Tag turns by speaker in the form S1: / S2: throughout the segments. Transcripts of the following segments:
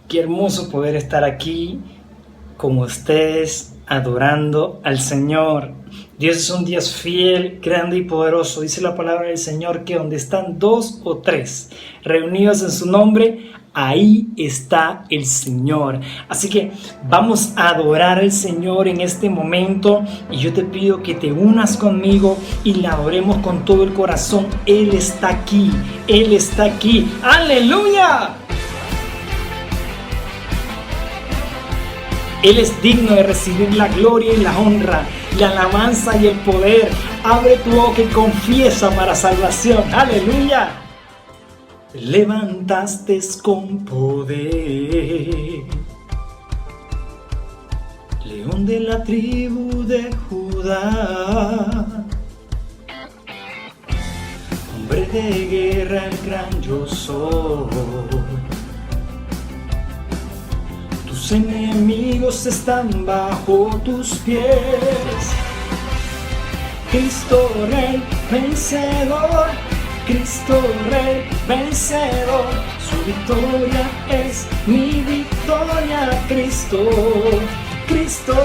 S1: Qué hermoso poder estar aquí con ustedes adorando al Señor. Dios es un Dios fiel, grande y poderoso. Dice la palabra del Señor que donde están 2 o 3 reunidos en su nombre, ahí está el Señor. Así que vamos a adorar al Señor en este momento y yo te pido que te unas conmigo y la adoremos con todo el corazón. Él está aquí, Él está aquí. ¡Aleluya! Él es digno de recibir la gloria y la honra, la alabanza y el poder. Abre tu boca y confiesa para salvación. ¡Aleluya! Te levantaste con poder, León de la tribu de Judá, hombre de guerra, el gran yo soy. Tus enemigos están bajo tus pies. Cristo Rey vencedor, Cristo Rey vencedor. Su victoria es mi victoria, Cristo, Cristo.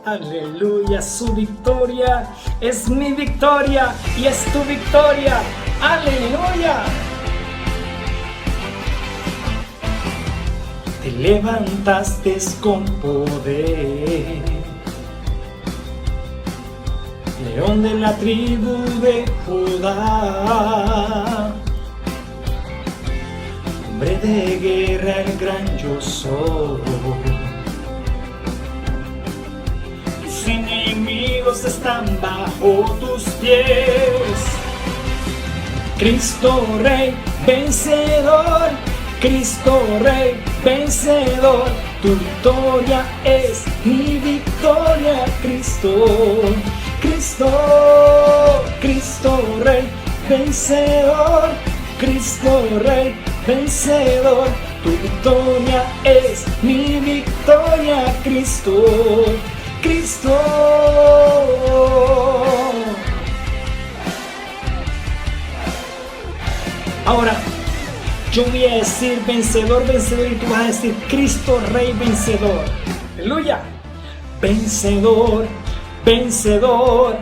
S1: Aleluya, su victoria es mi victoria y es tu victoria. Aleluya. Te levantaste con poder, León de la tribu de Judá, hombre de guerra, el gran yo soy. Tus enemigos están bajo tus pies. Cristo Rey vencedor, Cristo Rey vencedor, tu victoria es mi victoria, Cristo, Cristo, Cristo Rey vencedor, Cristo Rey vencedor, tu victoria es mi victoria, Cristo, Cristo. Ahora yo voy a decir vencedor, vencedor, y tú vas a decir Cristo Rey vencedor. Aleluya. Vencedor, vencedor.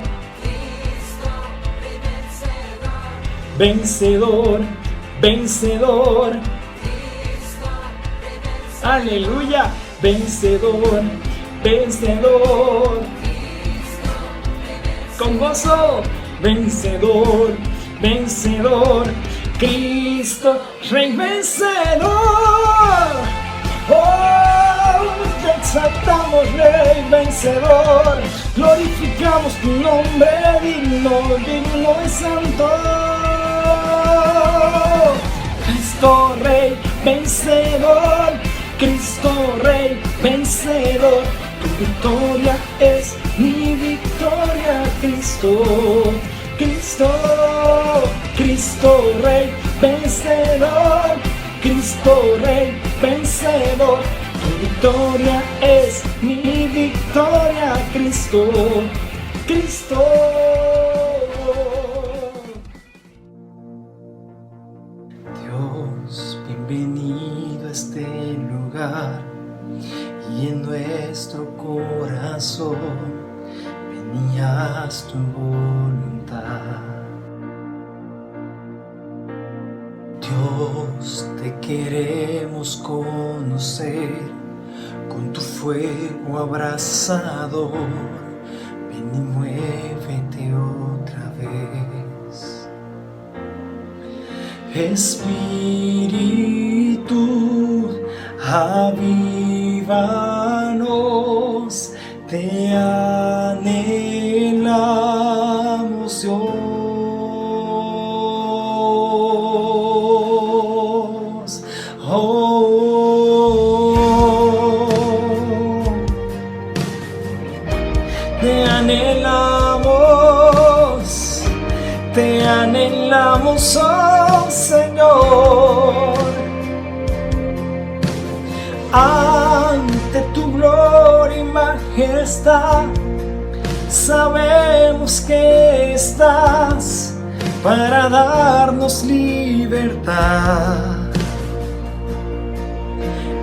S1: Vencedor, vencedor. Aleluya. Vencedor, vencedor. Con gozo. Vencedor, vencedor. Cristo Rey vencedor. Oh, te exaltamos, Rey vencedor. Glorificamos tu nombre, digno, digno y santo. Cristo Rey vencedor, Cristo Rey vencedor. Tu victoria es mi victoria, Cristo, Cristo, Cristo Rey vencedor, Cristo Rey vencedor. Tu victoria es mi victoria, Cristo, Cristo. Dios, bienvenido a este lugar y en nuestro corazón venías tu voluntad. Dios, te queremos conocer con tu fuego abrasador. Ven y muévete otra vez. Espíritu, avívanos, te anhelamos, Dios. Te anhelamos, oh Señor. Ante tu gloria y majestad, sabemos que estás para darnos libertad.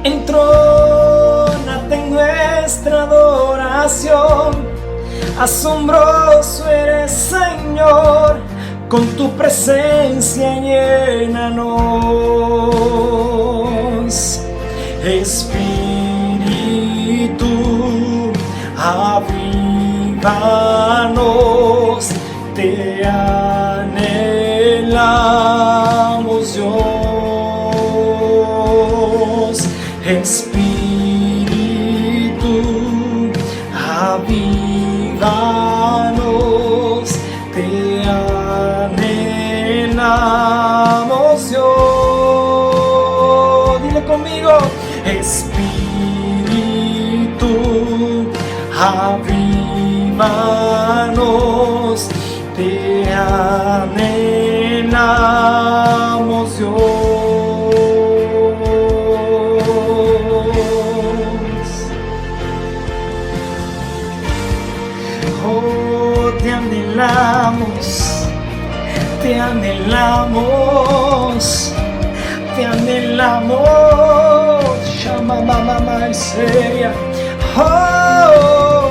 S1: Entrónate en nuestra adoración, asombroso eres, Señor, con tu presencia llénanos. Espíritu, avívanos, te anhelamos, Dios. Espíritu, avívanos, te anhelamos, Dios. Dile conmigo. Espíritu, avívanos, te anhelamos, Dios. Oh, te anhelamos, te anhelamos, te anhelamos. Llama mamá seria. Oh,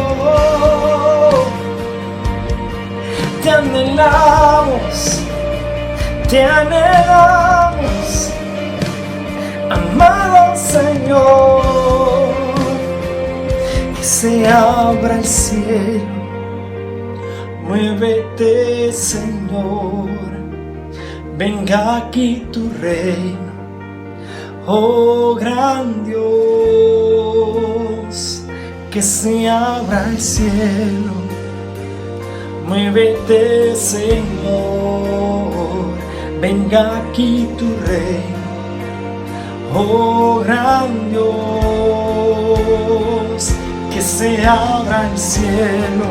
S1: te anhelamos, te anhelamos, amado Señor. Que se abra el cielo, muévete, Señor. Venga aquí tu reino. Oh gran Dios, que se abra el cielo, muévete, Señor, venga aquí tu reino. Oh gran Dios, que se abra el cielo,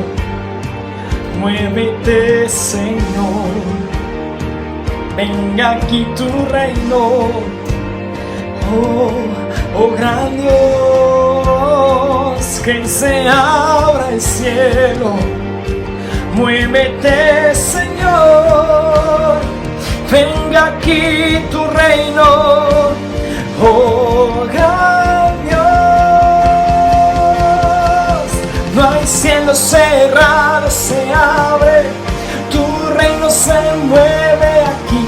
S1: muévete, Señor, venga aquí tu reino. Oh gran Dios, que se abra el cielo, muévete, Señor, venga aquí tu reino. Oh gran Dios, no hay cielo cerrado, se abre, tu reino se mueve aquí.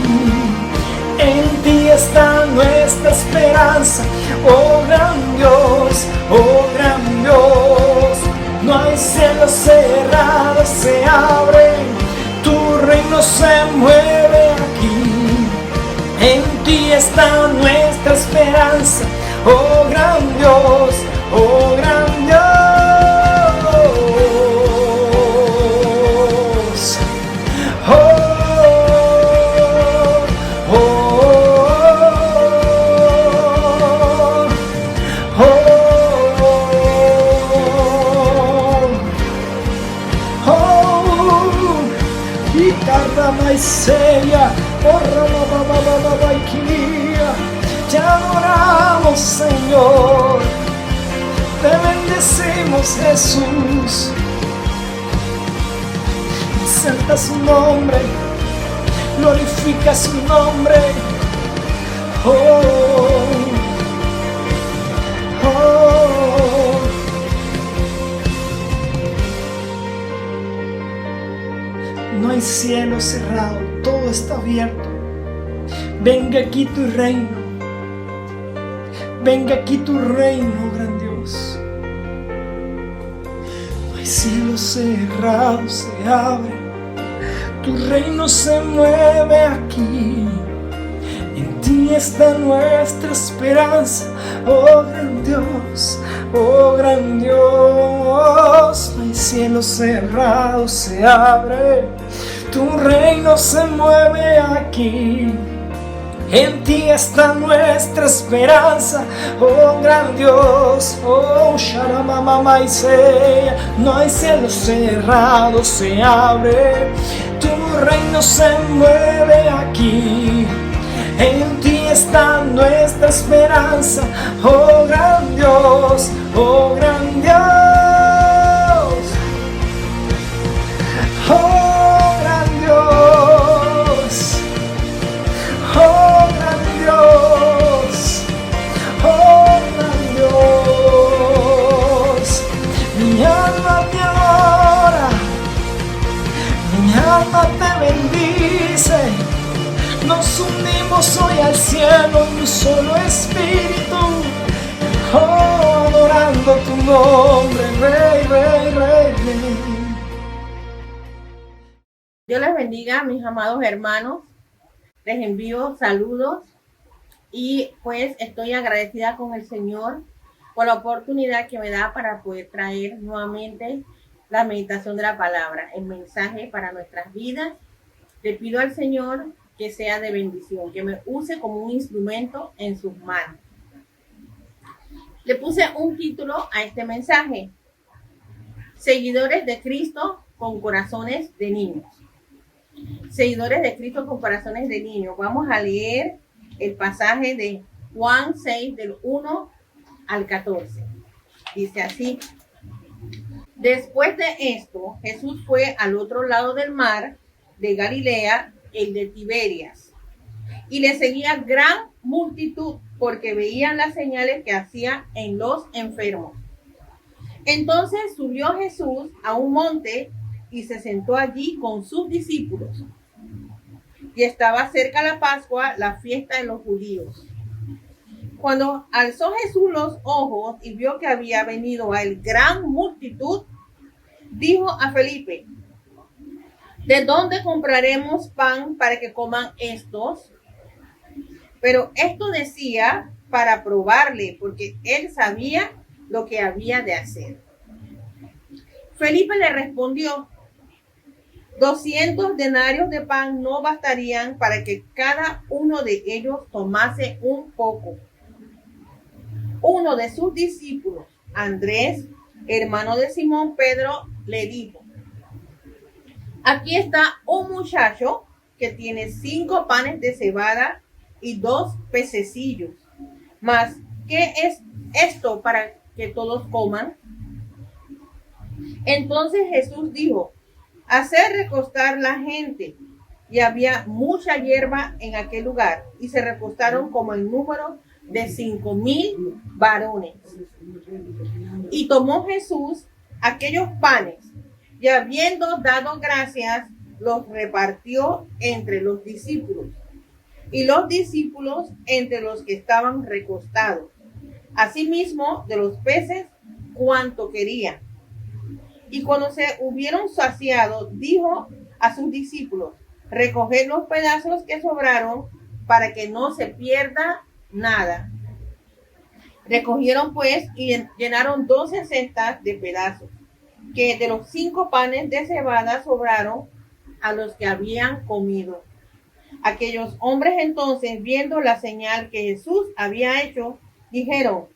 S1: En ti está nuestra esperanza, oh gran Dios, oh gran Dios. No hay cielo cerrado, se abre, tu reino se mueve aquí. En ti está nuestra esperanza, oh gran Dios, oh gran Dios. Te adoramos, Señor, te bendecimos, Jesús. Exalta su nombre, glorifica su nombre. Oh, oh. No hay cielo cerrado, todo está abierto. Venga aquí tu reino, venga aquí tu reino, gran Dios. No hay cielo cerrado, se abre, tu reino se mueve aquí. En ti está nuestra esperanza, oh gran Dios, oh gran Dios. No hay cielo cerrado, se abre, tu reino se mueve aquí. En ti está nuestra esperanza, oh gran Dios, oh Sharamamamaisea. No hay cielo cerrado, se abre, tu reino se mueve aquí. En ti está nuestra esperanza, oh gran Dios, oh gran Dios. Oh gran Dios, alma te adora, mi alma te bendice. Nos unimos hoy al cielo en un solo espíritu, oh, adorando tu nombre, Rey, Rey, Rey, Rey.
S2: Dios les bendiga, mis amados hermanos. Les envío saludos y pues estoy agradecida con el Señor por la oportunidad que me da para poder traer nuevamente la meditación de la palabra, el mensaje para nuestras vidas. Le pido al Señor que sea de bendición, que me use como un instrumento en sus manos. Le puse un título a este mensaje: Seguidores de Cristo con corazones de niños. Seguidores de Cristo con corazones de niños. Vamos a leer el pasaje de Juan 6, del 1 al 14. Dice así: Después de esto, Jesús fue al otro lado del mar de Galilea, el de Tiberias, y le seguía gran multitud porque veían las señales que hacía en los enfermos. Entonces subió Jesús a un monte y se sentó allí con sus discípulos. Y estaba cerca la Pascua, la fiesta de los judíos. Cuando alzó Jesús los ojos y vio que había venido a él gran multitud, dijo a Felipe: ¿de dónde compraremos pan para que coman estos? Pero esto decía para probarle, porque él sabía lo que había de hacer. Felipe le respondió: 200 denarios de pan no bastarían para que cada uno de ellos tomase un poco. Uno de sus discípulos, Andrés, hermano de Simón Pedro, le dijo: aquí está un muchacho que tiene 5 panes de cebada y 2 pececillos. Mas, ¿qué es esto para que todos coman? Entonces Jesús dijo: hacer recostar la gente. Y había mucha hierba en aquel lugar, y se recostaron como el número de 5,000 varones. Y tomó Jesús aquellos panes, y habiendo dado gracias, los repartió entre los discípulos, y los discípulos entre los que estaban recostados. Asimismo, de los peces, cuanto querían. Y cuando se hubieron saciado, dijo a sus discípulos: recoged los pedazos que sobraron, para que no se pierda nada. Recogieron pues y llenaron 12 cestas de pedazos, que de los 5 panes de cebada sobraron a los que habían comido. Aquellos hombres entonces, viendo la señal que Jesús había hecho, dijeron: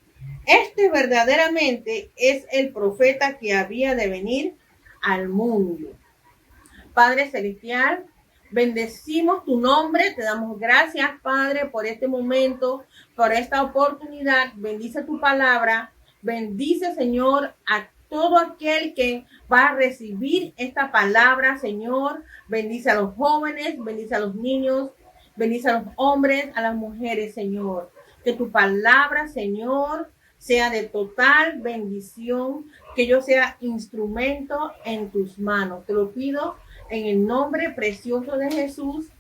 S2: este verdaderamente es el profeta que había de venir al mundo. Padre celestial, bendecimos tu nombre, te damos gracias, Padre, por este momento, por esta oportunidad. Bendice tu palabra, bendice, Señor, a todo aquel que va a recibir esta palabra, Señor. Bendice a los jóvenes, bendice a los niños, bendice a los hombres, a las mujeres, Señor. Que tu palabra, Señor, sea de total bendición, que yo sea instrumento en tus manos. Te lo pido en el nombre precioso de Jesús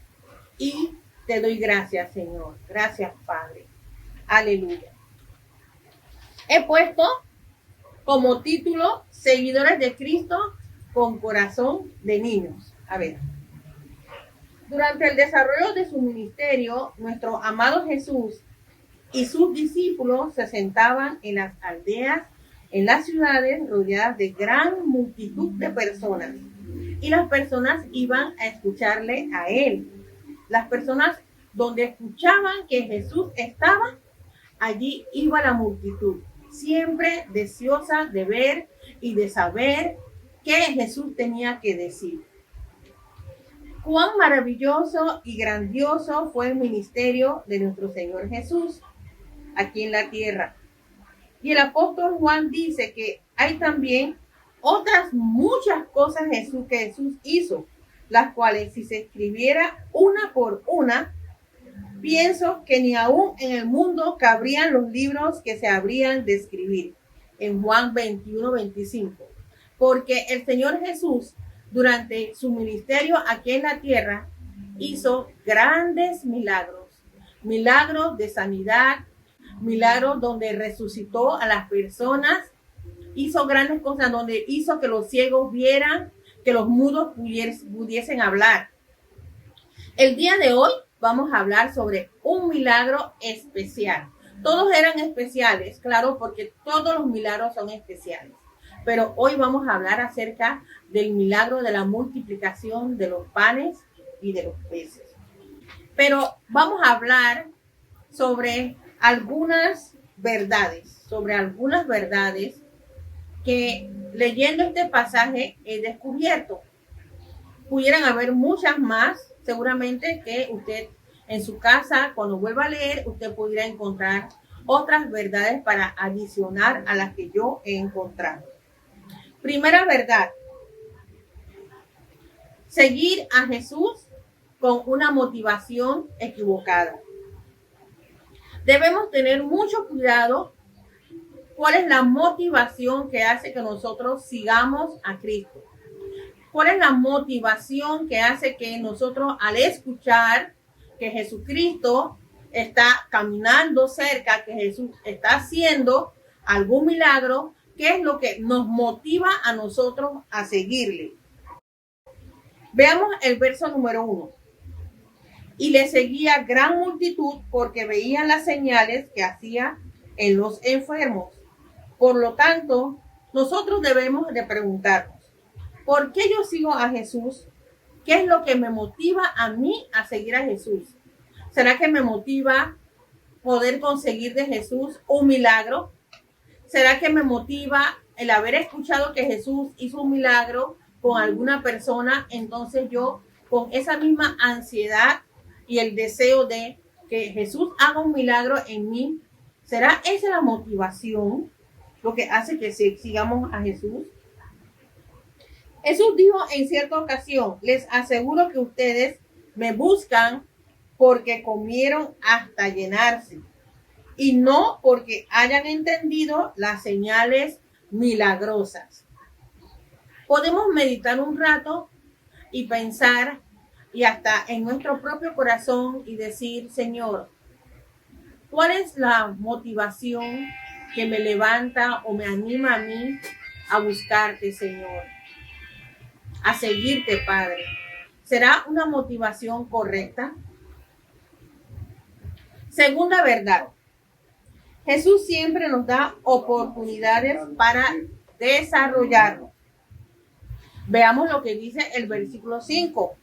S2: y te doy gracias, Señor. Gracias, Padre. Aleluya. He puesto como título: Seguidores de Cristo con corazón de niños. A ver. Durante el desarrollo de su ministerio, nuestro amado Jesús y sus discípulos se sentaban en las aldeas, en las ciudades, rodeadas de gran multitud de personas. Y las personas iban a escucharle a él. Las personas donde escuchaban que Jesús estaba, allí iba la multitud, siempre deseosa de ver y de saber qué Jesús tenía que decir. Cuán maravilloso y grandioso fue el ministerio de nuestro Señor Jesús aquí en la tierra. Y el apóstol Juan dice que hay también otras muchas cosas que Jesús hizo, las cuales si se escribiera una por una, pienso que ni aún en el mundo cabrían los libros que se habrían de escribir. En Juan 21:25. porque el Señor Jesús, durante su ministerio aquí en la tierra, hizo grandes milagros, milagros de sanidad, milagros donde resucitó a las personas, hizo grandes cosas donde hizo que los ciegos vieran, que los mudos pudiesen hablar. El día de hoy vamos a hablar sobre un milagro especial. Todos eran especiales, claro, porque todos los milagros son especiales. Pero hoy vamos a hablar acerca del milagro de la multiplicación de los panes y de los peces. Pero vamos a hablar sobre algunas verdades, que leyendo este pasaje he descubierto. Pudieran haber muchas más, seguramente que usted en su casa, cuando vuelva a leer, usted pudiera encontrar otras verdades para adicionar a las que yo he encontrado. Primera verdad: seguir a Jesús con una motivación equivocada. Debemos tener mucho cuidado cuál es la motivación que hace que nosotros sigamos a Cristo. ¿Cuál es la motivación que hace que nosotros, al escuchar que Jesucristo está caminando cerca, que Jesús está haciendo algún milagro, qué es lo que nos motiva a nosotros a seguirle? Veamos el verso número 1. Y le seguía gran multitud porque veían las señales que hacía en los enfermos. Por lo tanto, nosotros debemos de preguntarnos, ¿por qué yo sigo a Jesús? ¿Qué es lo que me motiva a mí a seguir a Jesús? ¿Será que me motiva poder conseguir de Jesús un milagro? ¿Será que me motiva el haber escuchado que Jesús hizo un milagro con alguna persona? Entonces yo, con esa misma ansiedad y el deseo de que Jesús haga un milagro en mí, ¿será esa la motivación lo que hace que sigamos a Jesús? Jesús dijo en cierta ocasión: les aseguro que ustedes me buscan porque comieron hasta llenarse y no porque hayan entendido las señales milagrosas. Podemos meditar un rato y pensar, y hasta en nuestro propio corazón, y decir: Señor, ¿cuál es la motivación que me levanta o me anima a mí a buscarte, Señor? A seguirte, Padre. ¿Será una motivación correcta? Segunda verdad: Jesús siempre nos da oportunidades para desarrollarnos. Veamos lo que dice el versículo 5.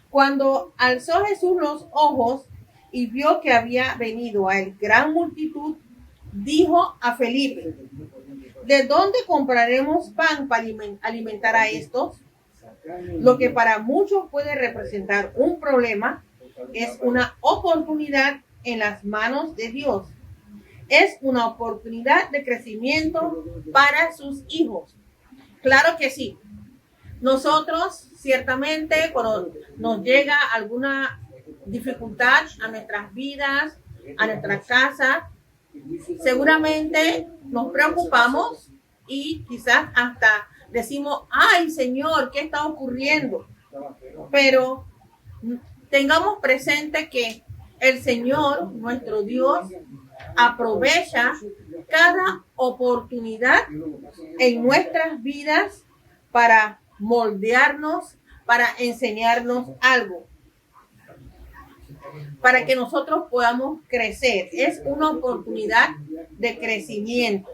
S2: Cuando alzó Jesús los ojos y vio que había venido a él gran multitud, dijo a Felipe: ¿de dónde compraremos pan para alimentar a estos? Lo que para muchos puede representar un problema es una oportunidad en las manos de Dios. Es una oportunidad de crecimiento para sus hijos. Claro que sí. Nosotros, ciertamente, cuando nos llega alguna dificultad a nuestras vidas, a nuestra casa, seguramente nos preocupamos y quizás hasta decimos: ay, Señor, ¿qué está ocurriendo? Pero tengamos presente que el Señor, nuestro Dios, aprovecha cada oportunidad en nuestras vidas para moldearnos, para enseñarnos algo, para que nosotros podamos crecer. Es una oportunidad de crecimiento.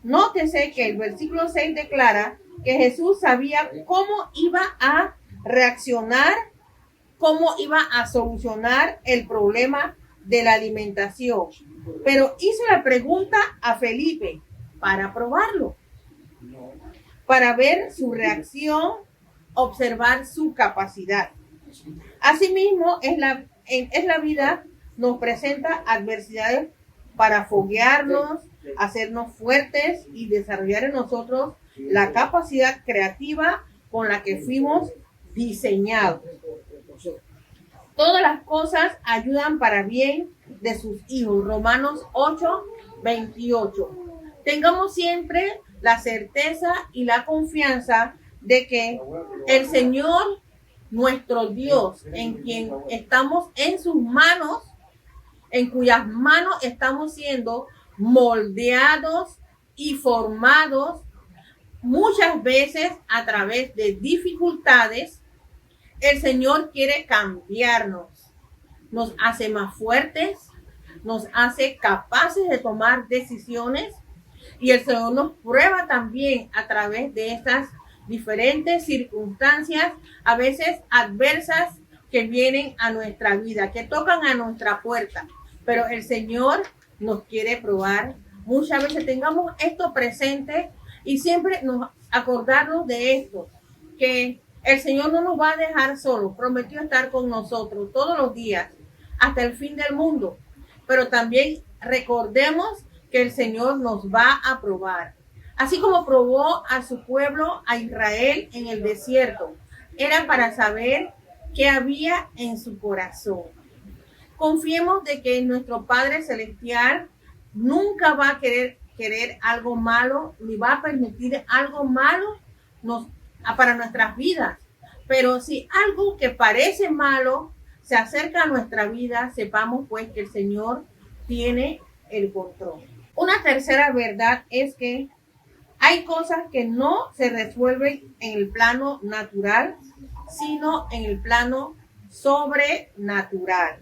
S2: Nótese que el versículo 6 declara que Jesús sabía cómo iba a reaccionar, cómo iba a solucionar el problema de la alimentación. Pero hizo la pregunta a Felipe para probarlo, para ver su reacción, observar su capacidad. Asimismo, es la vida nos presenta adversidades para foguearnos, hacernos fuertes y desarrollar en nosotros la capacidad creativa con la que fuimos diseñados. Todas las cosas ayudan para bien de sus hijos. Romanos 8:28. Tengamos siempre la certeza y la confianza de que el Señor, nuestro Dios, en quien estamos en sus manos, en cuyas manos estamos siendo moldeados y formados muchas veces a través de dificultades, el Señor quiere cambiarnos, nos hace más fuertes, nos hace capaces de tomar decisiones y el Señor nos prueba también a través de estas diferentes circunstancias, a veces adversas, que vienen a nuestra vida, que tocan a nuestra puerta. Pero el Señor nos quiere probar. Muchas veces tengamos esto presente y siempre nos acordarnos de esto, que el Señor no nos va a dejar solos. Prometió estar con nosotros todos los días hasta el fin del mundo. Pero también recordemos que el Señor nos va a probar. Así como probó a su pueblo, a Israel, en el desierto, era para saber qué había en su corazón. Confiemos de que nuestro Padre Celestial nunca va a querer algo malo, ni va a permitir algo malo para nuestras vidas. Pero si algo que parece malo se acerca a nuestra vida, sepamos pues que el Señor tiene el control. Una tercera verdad es que hay cosas que no se resuelven en el plano natural, sino en el plano sobrenatural.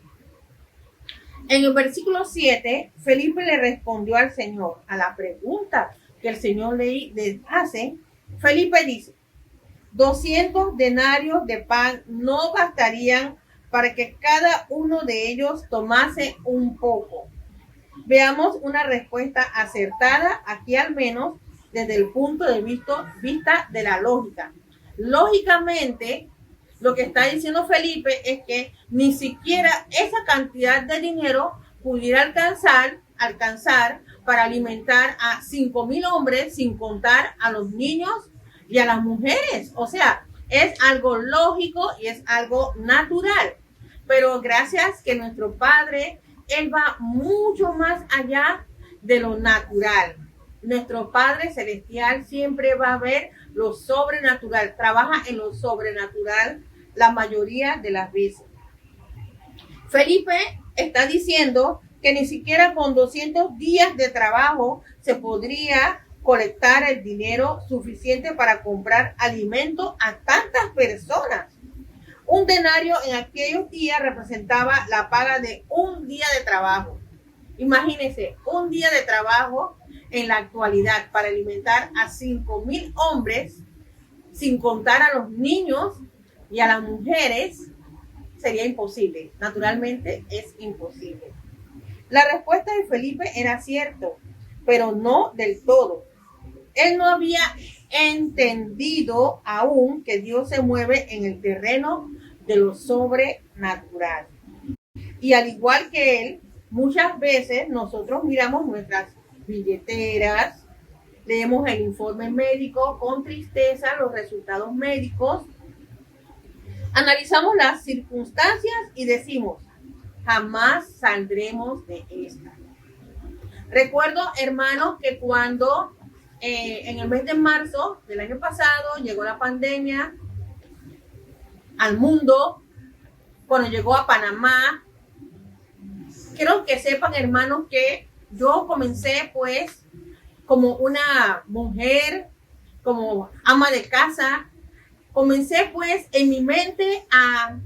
S2: En el versículo 7, Felipe le respondió al Señor a la pregunta que el Señor le hace. Felipe dice, 200 denarios de pan no bastarían para que cada uno de ellos tomase un poco. Veamos una respuesta acertada aquí, al menos desde el punto de vista de la lógica. Lógicamente, lo que está diciendo Felipe es que ni siquiera esa cantidad de dinero pudiera alcanzar para alimentar a 5,000 hombres, sin contar a los niños y a las mujeres. O sea, es algo lógico y es algo natural. Pero gracias que nuestro Padre, Él va mucho más allá de lo natural. Nuestro Padre Celestial siempre va a ver lo sobrenatural, trabaja en lo sobrenatural la mayoría de las veces. Felipe está diciendo que ni siquiera con 200 días de trabajo se podría colectar el dinero suficiente para comprar alimento a tantas personas. Un denario en aquellos días representaba la paga de un día de trabajo. Imagínense, un día de trabajo en la actualidad para alimentar a 5,000 hombres, sin contar a los niños y a las mujeres, sería imposible. Naturalmente es imposible. La respuesta de Felipe era cierto, pero no del todo. Él no había entendido aún que Dios se mueve en el terreno de lo sobrenatural. Y al igual que él, muchas veces nosotros miramos nuestras billeteras, leemos el informe médico con tristeza, los resultados médicos, analizamos las circunstancias y decimos, jamás saldremos de esta. Recuerdo, hermanos, que cuando en el mes de marzo del año pasado llegó la pandemia al mundo, cuando llegó a Panamá, quiero que sepan, hermanos, que yo comencé pues como una mujer, como ama de casa, comencé pues en mi mente a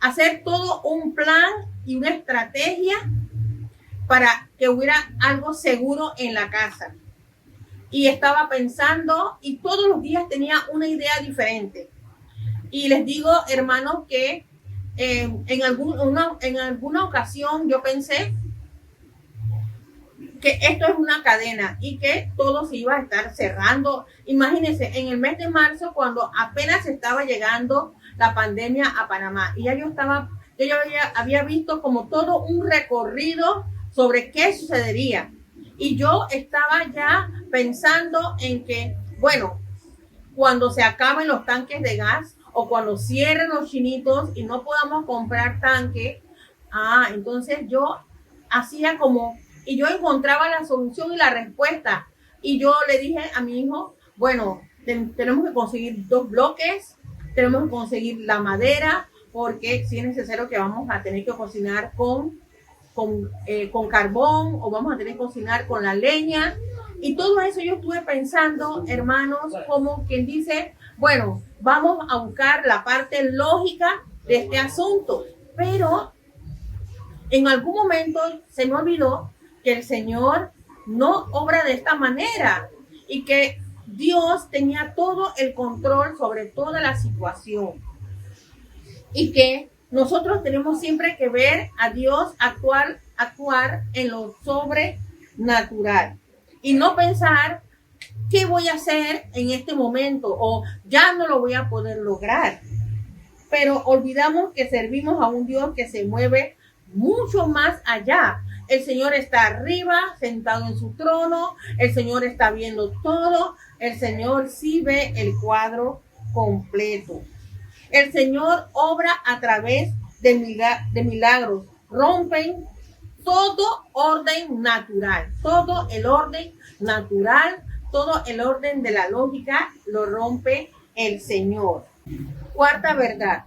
S2: hacer todo un plan y una estrategia para que hubiera algo seguro en la casa. Y estaba pensando y todos los días tenía una idea diferente. Y les digo, hermanos, que en alguna ocasión yo pensé que esto es una cadena y que todo se iba a estar cerrando. Imagínense, en el mes de marzo, cuando apenas estaba llegando la pandemia a Panamá, y yo había visto como todo un recorrido sobre qué sucedería. Y yo estaba ya pensando en que, bueno, cuando se acaben los tanques de gas o cuando cierren los chinitos y no podamos comprar tanque, entonces yo hacía como, y yo encontraba la solución y la respuesta Y yo le dije a mi hijo, bueno, tenemos que conseguir 2 bloques, tenemos que conseguir la madera, porque si es necesario que vamos a tener que cocinar con carbón, o vamos a tener que cocinar con la leña. Y todo eso yo estuve pensando, hermanos, como quien dice, bueno, vamos a buscar la parte lógica de este asunto. Pero en algún momento se me olvidó que el Señor no obra de esta manera y que Dios tenía todo el control sobre toda la situación. Y que nosotros tenemos siempre que ver a Dios actuar en lo sobrenatural y no pensar qué voy a hacer en este momento o ya no lo voy a poder lograr. Pero olvidamos que servimos a un Dios que se mueve mucho más allá. El Señor está arriba, sentado en su trono. El Señor está viendo todo. El Señor sí ve el cuadro completo. El Señor obra a través de milagros. Rompen todo orden natural. Todo el orden natural, todo el orden de la lógica lo rompe el Señor. Cuarta verdad.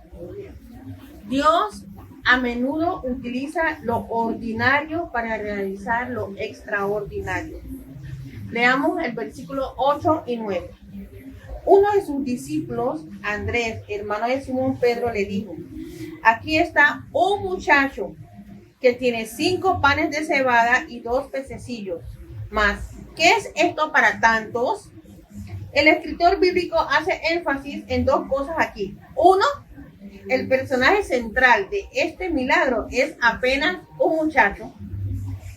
S2: Dios a menudo utiliza lo ordinario para realizar lo extraordinario. Leamos el versículo 8 y 9. Uno de sus discípulos, Andrés, hermano de Simón Pedro, le dijo: aquí está un muchacho que tiene 5 panes de cebada y 2 pececillos más. ¿Qué es esto para tantos? El escritor bíblico hace énfasis en 2 cosas aquí. Uno, el personaje central de este milagro es apenas un muchacho.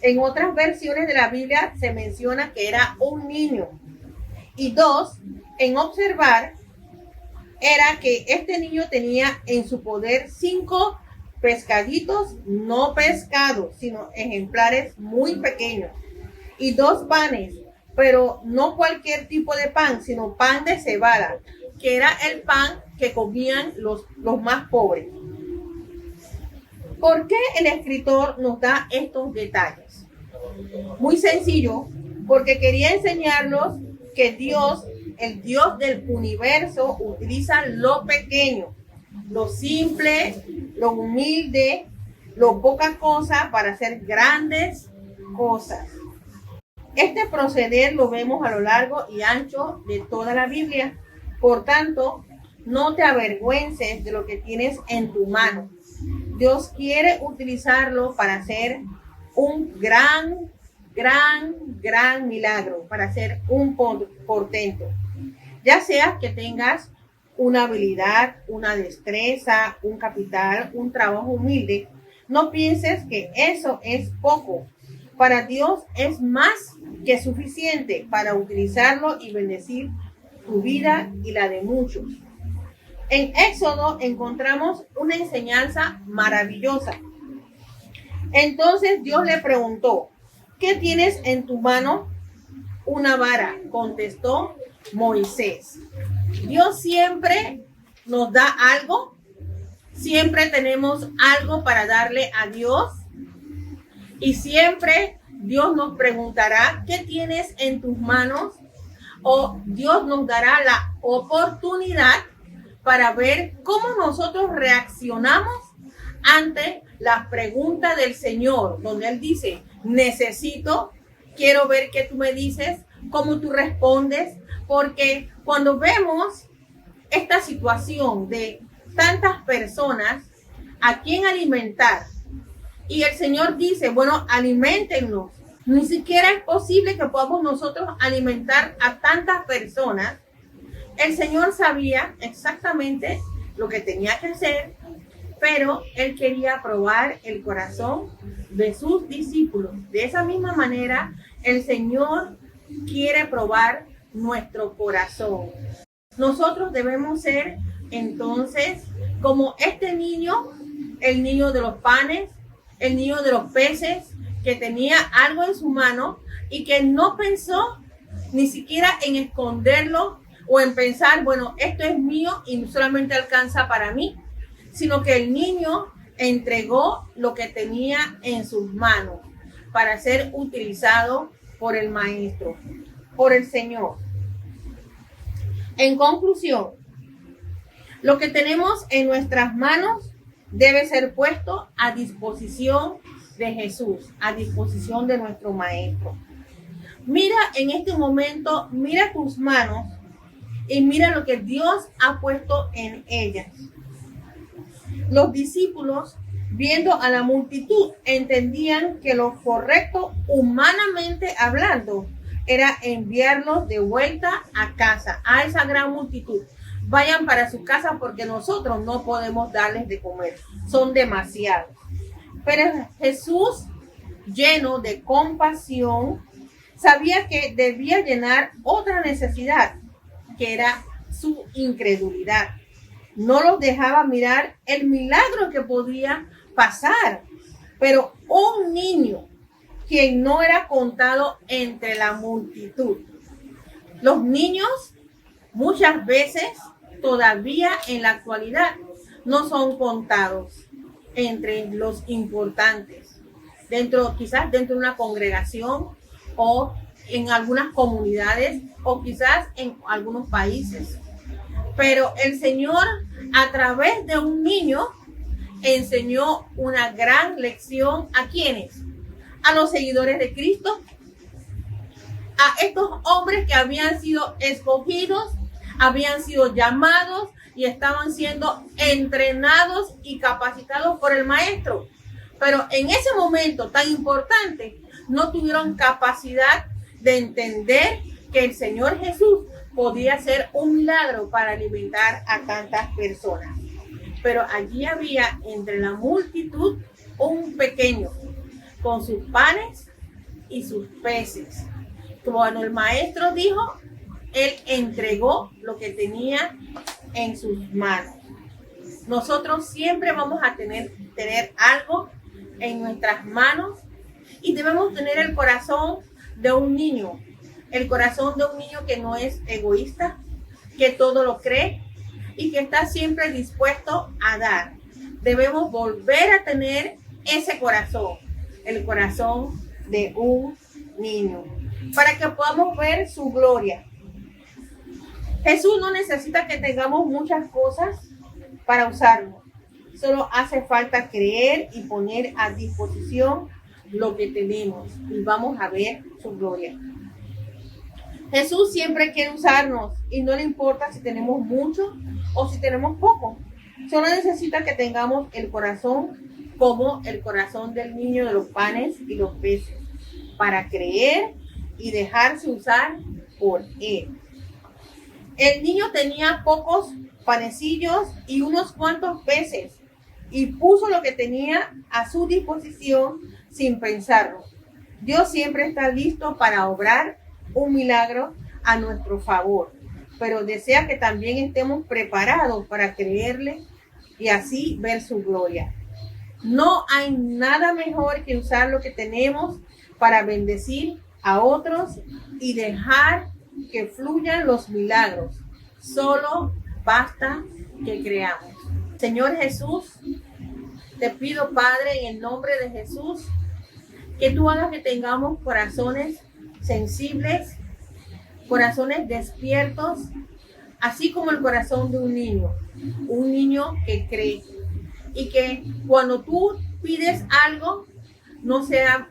S2: En otras versiones de la Biblia se menciona que era un niño. Y 2, en observar, era que este niño tenía en su poder 5 pescaditos, no pescados, sino ejemplares muy pequeños, y 2 panes, pero no cualquier tipo de pan, sino pan de cebada, que era el pan que comían los más pobres. ¿Por qué el escritor nos da estos detalles? Muy sencillo, porque quería enseñarnos que Dios, el Dios del universo, utiliza lo pequeño, lo simple, lo humilde, lo poca cosa para hacer grandes cosas. Este proceder lo vemos a lo largo y ancho de toda la Biblia. Por tanto, no te avergüences de lo que tienes en tu mano. Dios quiere utilizarlo para hacer un gran milagro, para hacer un portento. Ya sea que tengas una habilidad, una destreza, un capital, un trabajo humilde, no pienses que eso es poco. Para Dios es más que suficiente para utilizarlo y bendecir tu vida y la de muchos. En Éxodo encontramos una enseñanza maravillosa. Entonces Dios le preguntó: ¿qué tienes en tu mano? Una vara, contestó Moisés. Dios siempre nos da algo. Siempre tenemos algo para darle a Dios. Y siempre Dios nos preguntará: ¿qué tienes en tus manos? O Dios nos dará la oportunidad para ver cómo nosotros reaccionamos ante la pregunta del Señor, donde Él dice: necesito, quiero ver qué tú me dices, cómo tú respondes, porque cuando vemos esta situación de tantas personas a quien alimentar, y el Señor dice: bueno, aliméntennos, ni siquiera es posible que podamos nosotros alimentar a tantas personas. El Señor sabía exactamente lo que tenía que hacer, pero Él quería probar el corazón de sus discípulos. De esa misma manera, el Señor quiere probar nuestro corazón. Nosotros debemos ser entonces como este niño, el niño de los panes, el niño de los peces, que tenía algo en su mano y que no pensó ni siquiera en esconderlo o en pensar: bueno, esto es mío y solamente alcanza para mí, sino que el niño entregó lo que tenía en sus manos para ser utilizado por el maestro. por el Señor. En conclusión, lo que tenemos en nuestras manos debe ser puesto a disposición de Jesús, a disposición de nuestro Maestro. Mira en este momento, mira tus manos y mira lo que Dios ha puesto en ellas. Los discípulos, viendo a la multitud, entendían que lo correcto, humanamente hablando, era enviarlos de vuelta a casa, a esa gran multitud. Vayan para su casa porque nosotros no podemos darles de comer, son demasiados. Pero Jesús, lleno de compasión, sabía que debía llenar otra necesidad, que era su incredulidad. No los dejaba mirar el milagro que podía pasar, pero un niño quien no era contado entre la multitud. Los niños muchas veces, todavía en la actualidad, no son contados entre los importantes, quizás dentro de una congregación o en algunas comunidades o quizás en algunos países. Pero el Señor, a través de un niño, enseñó una gran lección ¿a quiénes? A los seguidores de Cristo, a estos hombres que habían sido escogidos, habían sido llamados y estaban siendo entrenados y capacitados por el Maestro. Pero en ese momento tan importante, no tuvieron capacidad de entender que el Señor Jesús podía hacer un milagro para alimentar a tantas personas. Pero allí había entre la multitud un pequeño con sus panes y sus peces. Cuando el Maestro dijo, él entregó lo que tenía en sus manos. Nosotros siempre vamos a tener algo en nuestras manos y debemos tener el corazón de un niño. El corazón de un niño que no es egoísta, que todo lo cree y que está siempre dispuesto a dar. Debemos volver a tener ese corazón, el corazón de un niño, para que podamos ver su gloria. Jesús no necesita que tengamos muchas cosas para usarlo. Solo hace falta creer y poner a disposición lo que tenemos y vamos a ver su gloria. Jesús siempre quiere usarnos y no le importa si tenemos mucho o si tenemos poco. Solo necesita que tengamos el corazón como el corazón del niño de los panes y los peces, para creer y dejarse usar por él. El niño tenía pocos panecillos y unos cuantos peces y puso lo que tenía a su disposición sin pensarlo. Dios siempre está listo para obrar un milagro a nuestro favor, pero desea que también estemos preparados para creerle y así ver su gloria. No hay nada mejor que usar lo que tenemos para bendecir a otros y dejar que fluyan los milagros. Solo basta que creamos. Señor Jesús, te pido, Padre, en el nombre de Jesús, que tú hagas que tengamos corazones sensibles, corazones despiertos, así como el corazón de un niño que cree. Y que cuando tú pides algo,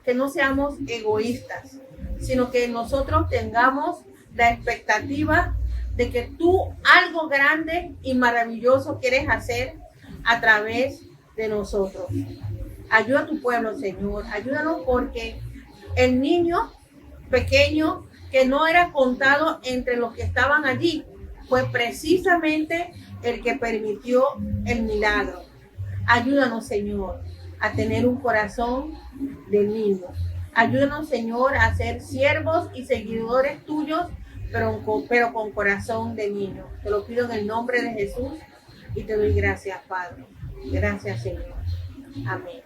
S2: que no seamos egoístas, sino que nosotros tengamos la expectativa de que tú algo grande y maravilloso quieres hacer a través de nosotros. Ayuda a tu pueblo, Señor. Ayúdanos porque el niño pequeño que no era contado entre los que estaban allí fue precisamente el que permitió el milagro. Ayúdanos, Señor, a tener un corazón de niño. Ayúdanos, Señor, a ser siervos y seguidores tuyos, pero con corazón de niño. Te lo pido en el nombre de Jesús y te doy gracias, Padre. Gracias, Señor. Amén.